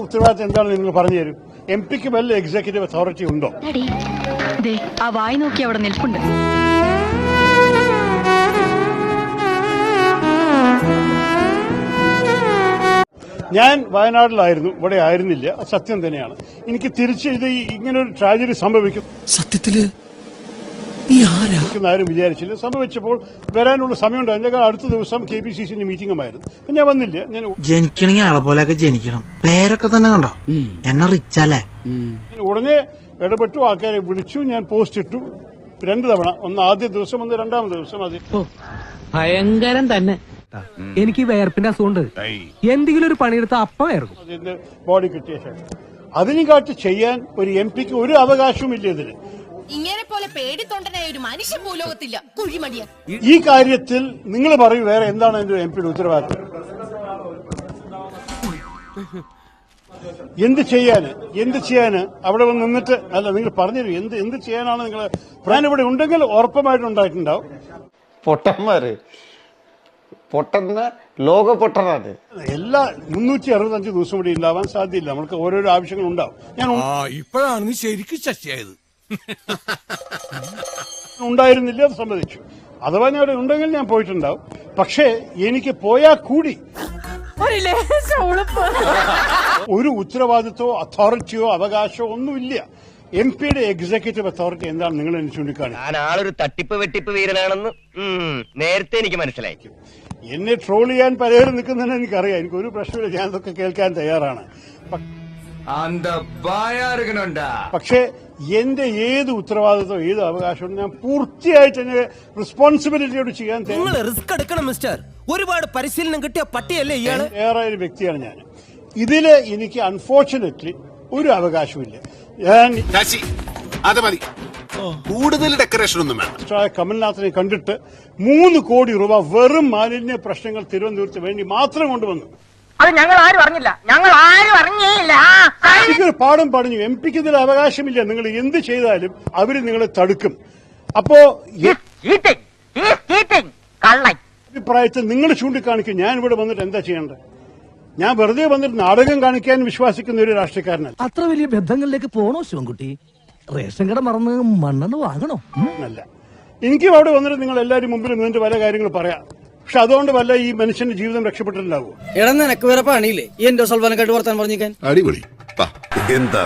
ഉത്തരവാദിത്തം എന്താണെന്ന് നിങ്ങൾ പറഞ്ഞു തരും. എം പിക്ക് വല്ല എക്സിക്യൂട്ടീവ് അതോറിറ്റി ഉണ്ടോ? ആ വായി നോക്കി അവിടെ നിൽപ്പുണ്ട്. ഞാൻ വയനാട്ടിലായിരുന്നു, ഇവിടെ ആയിരുന്നില്ല. സത്യം തന്നെയാണ്. എനിക്ക് തിരിച്ചെഴുതി ഇങ്ങനെ ഒരു ട്രാജഡി സംഭവിക്കും സത്യത്തില് ആരും വിചാരിച്ചില്ല. സംഭവിച്ചപ്പോൾ വരാനുള്ള സമയമുണ്ടായിരുന്നു. അടുത്ത ദിവസം KPCC മീറ്റിംഗുമായിരുന്നു. ഞാൻ വന്നില്ല. ഞാൻ ജനിക്കണെങ്കിൽ ആളെ പോലെയൊക്കെ ജനിക്കണം. പേരൊക്കെ തന്നെ കണ്ടോ, എന്നെ റിച്ചല്ലേ. ഉടനെ ഇടപെട്ടു, ആൾക്കാരെ വിളിച്ചു, ഞാൻ പോസ്റ്റ് ഇട്ടു 2 തവണ. ഒന്ന് ആദ്യ ദിവസം, ഒന്ന് രണ്ടാമത്തെ ദിവസം. അത് ഭയങ്കരം തന്നെ. എനിക്ക് വേർപ്പിന്റെ അസുഖമുണ്ട്. എന്തെങ്കിലും ഒരു പണിയെടുത്ത അപ്പം വേർക്കും. അതിന്റെ ബോഡി കിട്ടിയ ശേഷം അതിനും കാട്ടി ചെയ്യാൻ ഒരു MP ക്ക് ഒരു അവകാശവും ഇല്ല. ഇതിന് ഇങ്ങനെ പോലെ പേടിത്തൊണ്ടനായ ഒരു മനുഷ്യൻ ഭൂലോകത്തില്ല. കുഴിമടിയാൻ ഈ കാര്യത്തിൽ നിങ്ങൾ പറയൂ, വേറെ എന്താണ് എന്റെ MP യുടെ ഉത്തരവാദിത്വം? എന്ത് ചെയ്യാന് അവിടെ വന്ന് നിന്നിട്ട് അല്ല, നിങ്ങൾ പറഞ്ഞുതരൂ. എന്ത് ചെയ്യാനാണ് നിങ്ങൾ പ്ലാൻ? ഇവിടെ ഉണ്ടെങ്കിൽ ഉറപ്പമായിട്ട് ഉണ്ടായിട്ടുണ്ടാവും. പൊട്ടന്ന ലോക പൊട്ടനാണ്. എല്ലാ 365 ദിവസം കൂടി ഉണ്ടാവാൻ സാധ്യതയില്ല. നമുക്ക് ഓരോരോ ആവശ്യങ്ങൾ ഉണ്ടാവും. ഞാൻ ഇപ്പോഴാണ് ശരിക്കും ശശിയായത്. ഉണ്ടായിരുന്നില്ല, അത് സമ്മതിച്ചു. അഥവാ ഞാൻ അവിടെ ഉണ്ടെങ്കിൽ ഞാൻ പോയിട്ടുണ്ടാവും. പക്ഷേ എനിക്ക് പോയാൽ കൂടി ഒരു ഉത്തരവാദിത്വമോ അതോറിറ്റിയോ അവകാശമോ ഒന്നുമില്ല. MP യുടെ എക്സിക്യൂട്ടീവ് അതോറിറ്റി എന്താണ് നിങ്ങൾ എന്നെ ചൂണ്ടിക്കാണി? ഞാൻ ആളൊരു തട്ടിപ്പ് വെട്ടിപ്പ് വീരനാണെന്ന് നേരത്തെ എനിക്ക് മനസ്സിലായി. എന്നെ ട്രോൾ ചെയ്യാൻ പലരും നിൽക്കുന്നതിന് എനിക്കറിയാം. എനിക്കൊരു പ്രശ്നമില്ല. ഞാൻ അതൊക്കെ കേൾക്കാൻ തയ്യാറാണ്. പക്ഷേ എന്റെ ഏത് ഉത്തരവാദിത്വം, ഏത് അവകാശവും ഞാൻ പൂർത്തിയായിട്ട് എന്നെ റെസ്പോൺസിബിലിറ്റിയോട് ചെയ്യാൻ റിസ്ക് എടുക്കണം മിസ്റ്റർ. ഒരുപാട് പരിശീലനം കിട്ടിയ പട്ടിയല്ലേ ഇയാള്. ഏറെ ഒരു വ്യക്തിയാണ് ഞാൻ. ഇതില് എനിക്ക് അൺഫോർച്ചുനേറ്റ്ലി ഒരു അവകാശമില്ല. ഞാൻ കൂടുതൽ ഡെക്കറേഷൻ ഒന്നും വേണം. കമൽനാഥിനെ കണ്ടിട്ട് 3 കോടി രൂപ വെറും മാലിന്യ പ്രശ്നങ്ങൾ തിരുവനന്തപുരത്ത് വേണ്ടി മാത്രം കൊണ്ടുവന്നു. അത് ഞങ്ങൾ ആരും അറിഞ്ഞില്ല. എനിക്കൊരു പാഠം പറഞ്ഞു. MP ക്ക് ഇതിൽ അവകാശമില്ല. നിങ്ങൾ എന്ത് ചെയ്താലും അവര് നിങ്ങളെ തടുക്കും. അപ്പോ അഭിപ്രായത്തിൽ നിങ്ങൾ ചൂണ്ടിക്കാണിക്കും. ഞാൻ ഇവിടെ വന്നിട്ട് എന്താ ചെയ്യേണ്ടത്? ഞാൻ വെറുതെ വന്നിട്ട് നാടകം കാണിക്കാൻ വിശ്വസിക്കുന്ന ഒരു രാഷ്ട്രീയക്കാരനല്ല. അത്ര വലിയ ബന്ധങ്ങളിലേക്ക് പോണോ ശിവൻകുട്ടി? റേഷൻ കട മറന്ന് മണ്ണെണ്ണ വാങ്ങണോ? അല്ല, എനിക്കും അവിടെ വന്നിട്ട് നിങ്ങൾ എല്ലാവരും മുമ്പിൽ നിന്നിട്ട് പല കാര്യങ്ങൾ പറയാം. പക്ഷെ അതുകൊണ്ട് വല്ല ഈ മനുഷ്യന്റെ ജീവിതം രക്ഷപ്പെട്ടിട്ടുണ്ടാവുമോ? എടാ നിനക്ക് വേറെ പണിയില്ലേ? എന്റെ സൽവാനം കേട്ട് വർത്താൻ പറഞ്ഞിരിക്കാൻ? അടിപൊളി എന്താ